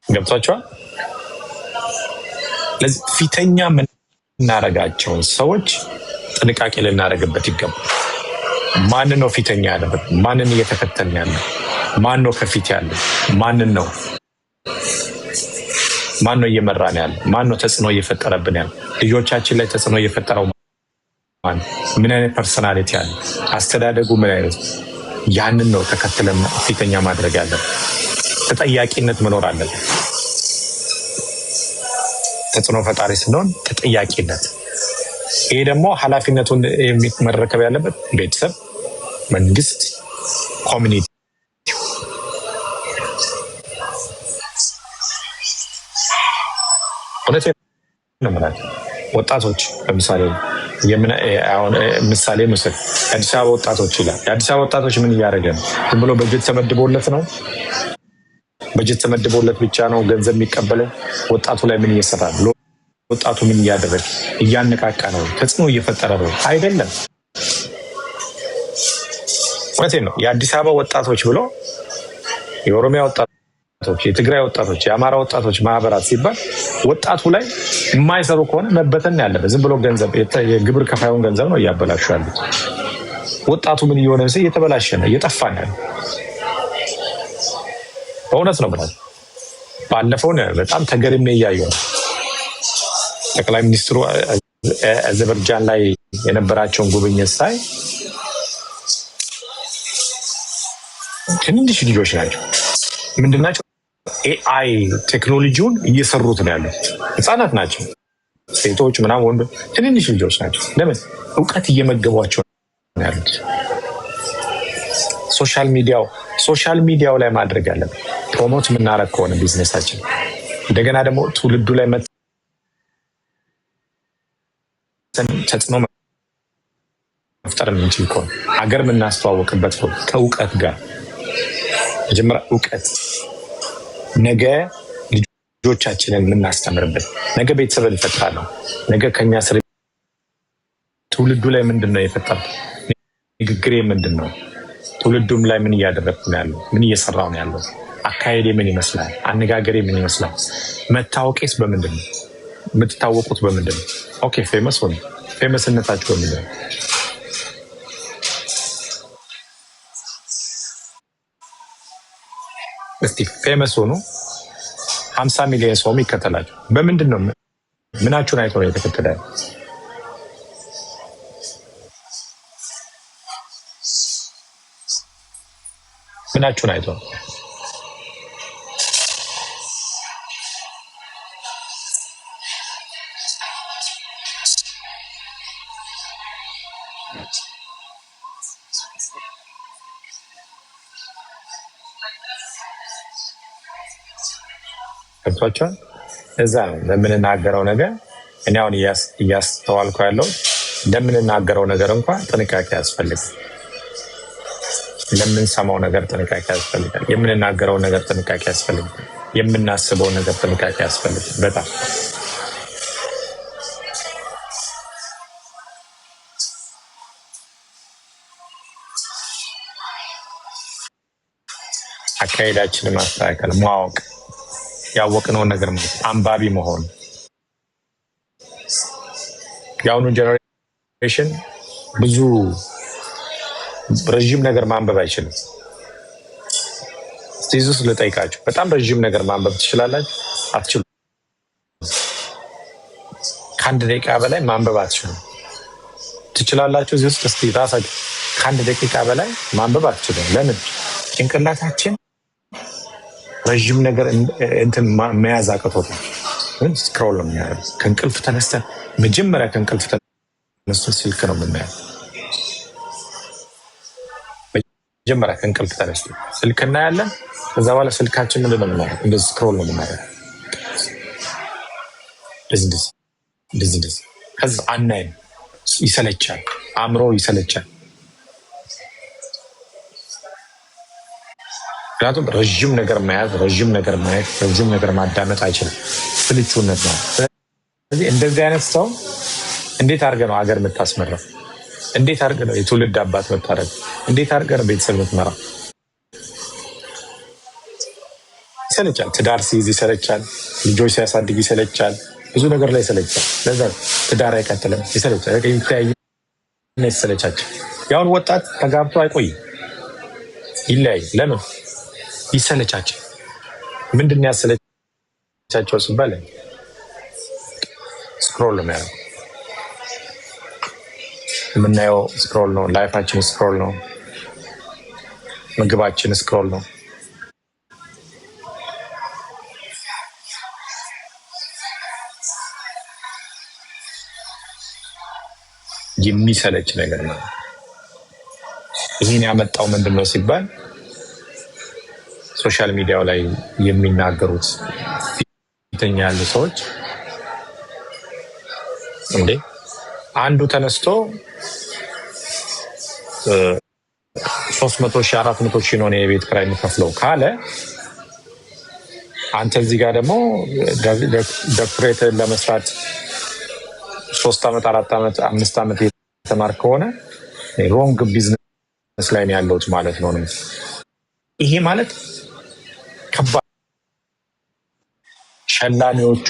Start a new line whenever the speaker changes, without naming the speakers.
ገብቷቸዋል። ለዚህ ፊተኛ የምናደርጋቸውን ሰዎች ጥንቃቄ ልናደርግበት ይገባል። ማንን ነው ፊተኛ ያለበት? ማንን እየተከተልን ያለ? ማን ነው ከፊት ያለ? ማን ነው እየመራን ያለ? ማን ነው ተጽዕኖ እየፈጠረብን ያለ? ልጆቻችን ላይ ተጽዕኖ እየፈጠረው ምን አይነት ፐርሰናሊቲ ያለ? አስተዳደጉ ምን አይነት? ያንን ነው ተከትለን ፊተኛ ማድረግ ያለብን። ተጠያቂነት መኖር አለበት። ተጽዕኖ ፈጣሪ ስንሆን ተጠያቂነት። ይሄ ደግሞ ኃላፊነቱን መረከብ ያለበት ቤተሰብ፣ መንግስት፣ ኮሚኒቲ። እውነቴን ነው የምላቸው ወጣቶች ለምሳሌ ምሳሌ ምስል የአዲስ አበባ ወጣቶች ይላል። የአዲስ አበባ ወጣቶች ምን እያደረገ ነው? ዝም ብሎ በጀት ተመድቦለት ነው? በጀት ተመድቦለት ብቻ ነው ገንዘብ የሚቀበለው? ወጣቱ ላይ ምን እየሰራ ነው? ወጣቱ ምን እያደረገ እያነቃቃ ነው? ተጽዕኖ እየፈጠረ ነው? አይደለም። እውነቴን ነው። የአዲስ አበባ ወጣቶች ብሎ የኦሮሚያ ወጣቶች፣ የትግራይ ወጣቶች፣ የአማራ ወጣቶች ማህበራት ሲባል ወጣቱ ላይ የማይሰሩ ከሆነ መበተን ያለበት። ዝም ብሎ ገንዘብ የግብር ከፋዩን ገንዘብ ነው እያበላሹ ያሉት። ወጣቱ ምን እየሆነ እየተበላሸ ነው፣ እየጠፋ ነው ያለው። በእውነት ነው ብላ ባለፈውን በጣም ተገርሜ እያየሁ ነው። ጠቅላይ ሚኒስትሩ አዘርባይጃን ላይ የነበራቸውን ጉብኝት ሳይ ትንንሽ ልጆች ናቸው። ምንድናቸው? ኤአይ ቴክኖሎጂውን እየሰሩት ነው ያሉት። ህፃናት ናቸው፣ ሴቶች ምናምን፣ ወንዶች፣ ትንንሽ ልጆች ናቸው። ለምን? እውቀት እየመገቧቸው ነው ያሉት። ሶሻል ሚዲያው ላይ ማድረግ ያለብን ፕሮሞት የምናደርግ ከሆነ ቢዝነሳችን፣ እንደገና ደግሞ ትውልዱ ላይ ተጽዕኖ መፍጠር የምንችል ከሆነ ሀገር የምናስተዋወቅበት ከእውቀት ጋር መጀመሪያ እውቀት፣ ነገ ልጆቻችንን የምናስተምርበት፣ ነገ ቤተሰብ እንፈጥራለን። ነገ ከኛ ስር ትውልዱ ላይ ምንድን ነው የፈጠረው? ንግግሬ ምንድን ነው? ትውልዱም ላይ ምን እያደረግኩ ነው ያለው? ምን እየሰራው ነው ያለው? አካሄዴ ምን ይመስላል? አነጋገሬ ምን ይመስላል? መታወቄስ በምንድን ነው? የምትታወቁት በምንድን ነው? ኦኬ ፌመስ ሆነ። ፌመስነታችሁ በምንድን ነው? እስቲ ፌመስ ሆኑ 50 ሚሊዮን ሰውም ይከተላችሁ። በምንድን ነው? ምናችሁን አይቶ ነው የተከተለ? ምናችሁን አይቶ ነው? ገብቷቸዋል። እዛ ነው ለምንናገረው ነገር እኔ አሁን እያስተዋልኩ ያለው ለምንናገረው ነገር እንኳን ጥንቃቄ ያስፈልጋል። ለምንሰማው ነገር ጥንቃቄ ያስፈልጋል። የምንናገረው ነገር ጥንቃቄ ያስፈልጋል። የምናስበው ነገር ጥንቃቄ ያስፈልጋል። በጣም አካሄዳችንን ማስተካከል፣ ማወቅ፣ ያወቅነውን ነገር አንባቢ መሆን። የአሁኑ ጀነሬሽን ብዙ ረዥም ነገር ማንበብ አይችልም። ስቲዙስ ልጠይቃችሁ፣ በጣም ረዥም ነገር ማንበብ ትችላላችሁ? አትችሉም። ከአንድ ደቂቃ በላይ ማንበብ አትችሉም። ትችላላችሁ? እዚህ ውስጥ እስቲ ራሳችሁ ከአንድ ደቂቃ በላይ ማንበብ አትችሉም። ለምን? ጭንቅላታችን ረዥም ነገር እንትን መያዝ አቅቶት ስክሮል ነው የሚያደርግ። ከእንቅልፍ ተነስተን መጀመሪያ ከእንቅልፍ ተነስተን ስልክ ነው የምናየው። መጀመሪያ ከእንቅልፍ ተነስተን ስልክ እናያለን። ከዛ በኋላ ስልካችን ምንድን ነው የምናየው? እንደዚህ ስክሮል ነው የምናየው። እንደዚህ ከዛ አናይም። ይሰለቻል፣ አእምሮ ይሰለቻል። ምክንያቱም ረዥም ነገር መያዝ፣ ረዥም ነገር ማየት፣ ረዥም ነገር ማዳመጥ አይችልም። ስልቹነት ነው። ስለዚህ እንደዚህ አይነት ሰው እንዴት አድርገህ ነው ሀገር የምታስመራው? እንዴት አድርገህ ነው የትውልድ አባት የምታደርገው? እንዴት አድርገህ ነው ቤተሰብ የምትመራው? ይሰለቻል። ትዳር ሲይዝ ይሰለቻል። ልጆች ሲያሳድግ ይሰለቻል። ብዙ ነገር ላይ ይሰለቻል። ለዛ ትዳር አይቀጥልም፣ ይሰለቻል። ይተያዩ ይሰለቻቸው። ያሁን ወጣት ተጋብቶ አይቆይም፣ ይለያዩ። ለምን? ይሰለቻቸው። ምንድን ያሰለቻቸው ሲባል ስክሮል ነው የሚያደርገው። የምናየው ስክሮል ነው። ላይፋችን ስክሮል ነው። ምግባችን ስክሮል ነው። የሚሰለች ነገር ነው። ይህን ያመጣው ምንድን ነው ሲባል ሶሻል ሚዲያው ላይ የሚናገሩት ፊተኛ ያሉ ሰዎች እንዴ አንዱ ተነስቶ 300,000 400,000 ነው የቤት ኪራይ የሚከፍለው ካለ አንተ እዚህ ጋር ደግሞ ዶክትሬትን ለመስራት 3 ዓመት 4 ዓመት 5 ዓመት የተማር ከሆነ ሮንግ ቢዝነስ ላይ ነው ያለሁት ማለት ነው። ይሄ ማለት ከባድ ሸላሚዎቹ